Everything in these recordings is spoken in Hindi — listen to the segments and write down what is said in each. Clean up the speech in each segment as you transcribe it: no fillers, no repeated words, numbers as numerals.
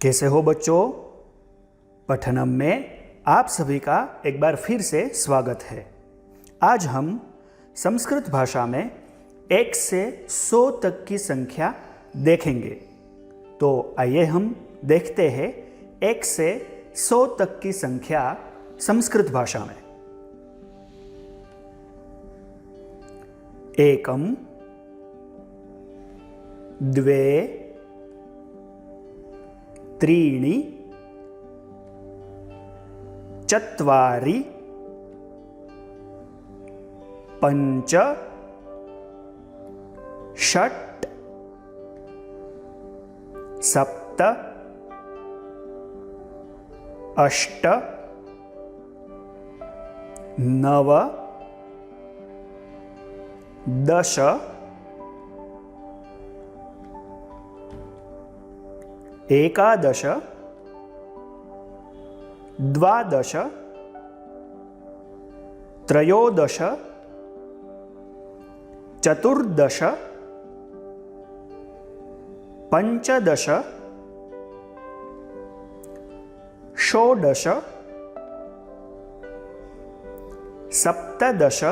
कैसे हो बच्चों? पठनम में आप सभी का एक बार फिर से स्वागत है। आज हम संस्कृत भाषा में 1 से 100 तक की संख्या देखेंगे। तो आइए हम देखते हैं 1 से 100 तक की संख्या संस्कृत भाषा में। एकम, द्वे, त्रीणि, चत्वारि, पञ्च, षट्, सप्त, अष्ट, नव, दश, एकादश, द्वादश, त्रयोदश, चतुर्दश, पंचदश, षोडश, सप्तदश,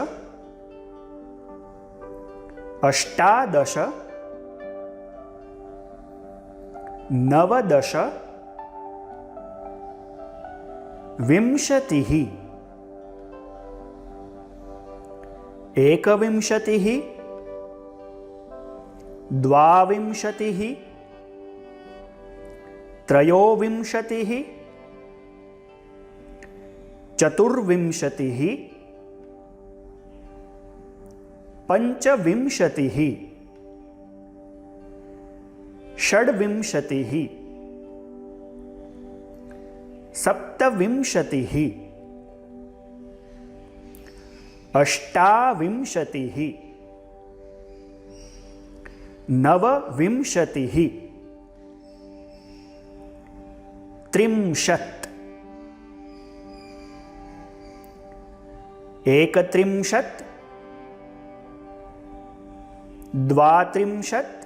अष्टादश, नवदश, विंशतिः, एकविंशतिः, द्वाविंशतिः, त्रयोविंशतिः, चतुर्विंशतिः, पंचविंशतिः, षड्विंशतिः, सप्तविंशतिः, अष्टाविंशतिः, नवविंशतिः, त्रिंशत्, एकत्रिंशत्, द्वात्रिंशत्,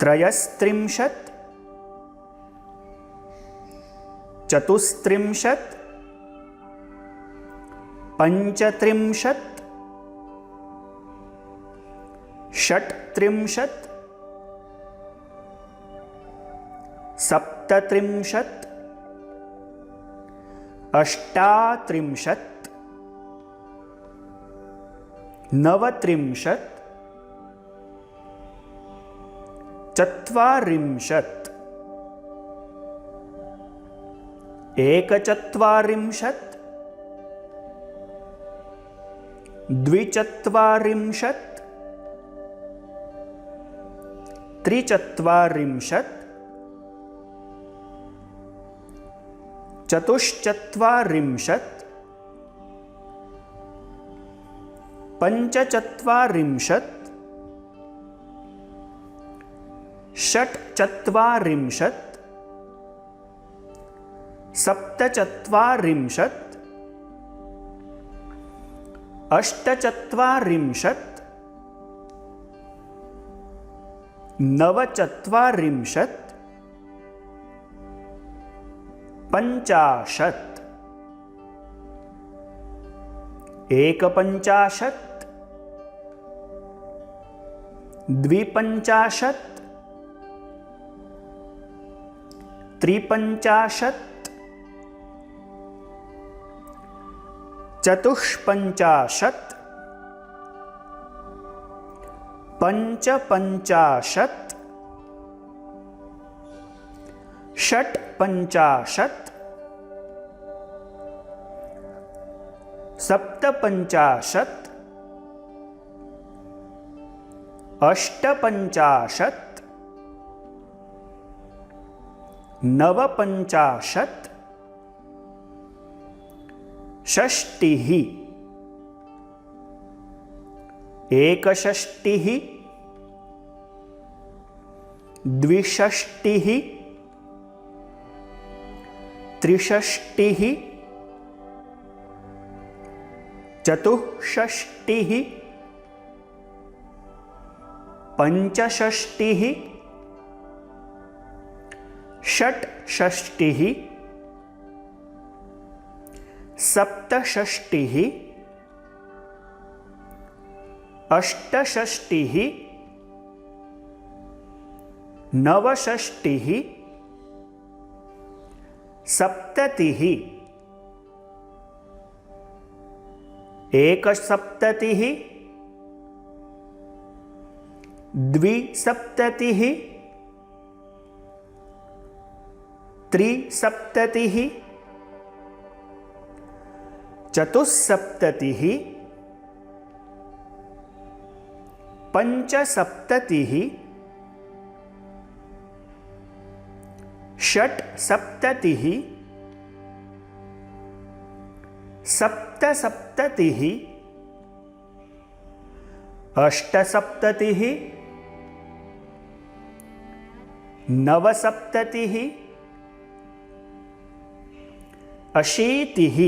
त्रयस्त्रिंशत्, चतुस्त्रिंशत्, पञ्चत्रिंशत्, षट्त्रिंशत्, सप्तत्रिंशत्, अष्टात्रिंशत्, नवत्रिंशत्, चत्वारिंशत्, एकचत्वारिंशत्, द्विचत्वारिंशत्, त्रिचत्वारिंशत्, चतुश्चत्वारिंशत्, पञ्चचत्वारिंशत्, षट्चत्वारिंशत्, सप्तचत्वारिंशत्, अष्टचत्वारिंशत्, नवचत्वारिंशत्, पञ्चाशत्, एकपञ्चाशत्, द्विपञ्चाशत्, त्रिपञ्चाशत्, चतुष्पञ्चाशत्, पञ्चपञ्चाशत्, षट्पञ्चाशत्, सप्तपञ्चाशत्, अष्टपञ्चाशत्, नवपञ्चाशत्, षष्टिः, एकषष्टिः, द्विषष्टिः, त्रिषष्टिः, चतुष्षष्टिः, पंचषष्टिः, षट्षष्टिः सप्तषष्टिः अष्टषष्टिः नवषष्टिः सप्ततिः एकसप्ततिः द्विसप्ततिः त्रिसप्ततिः चतुस्सप्ततिः पंचसप्ततिः षट्सप्ततिः सप्तसप्ततिः अष्टसप्ततिः नवसप्ततिः अशीतिः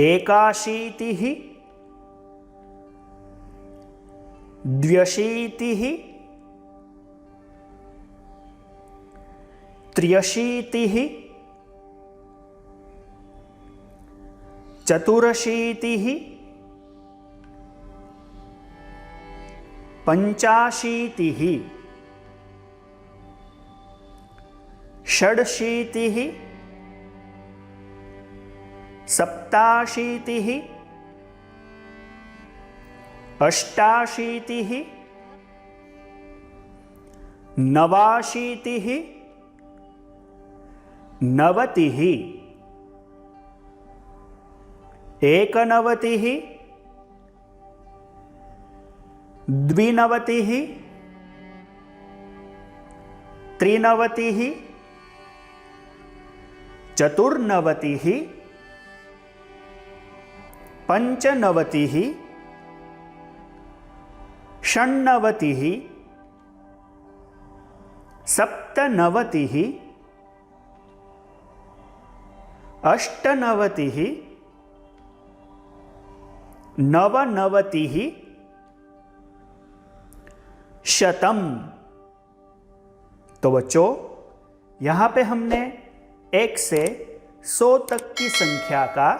एकाशीतिः द्व्यशीतिः त्र्यशीतिः चतुरशीतिः पंचाशीतिः षड्शीतिः सप्ताशीतिः अष्टाशीतिः नवाशीतिः नवतिः एकनवतिः द्विनवतिः त्रिनवतिः चतुर्नवतिः पंचनवतिः षण्णवतिः सप्तनवतिः अष्टनवतिः नवनवतिः शतम। तो बच्चों, यहाँ पे हमने 1 से 100 तक की संख्या का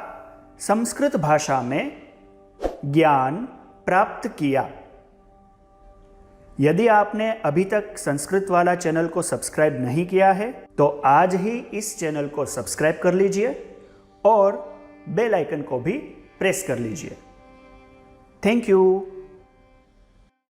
संस्कृत भाषा में ज्ञान प्राप्त किया। यदि आपने अभी तक संस्कृत वाला चैनल को सब्सक्राइब नहीं किया है तो आज ही इस चैनल को सब्सक्राइब कर लीजिए और बेल आइकन को भी प्रेस कर लीजिए। Thank you.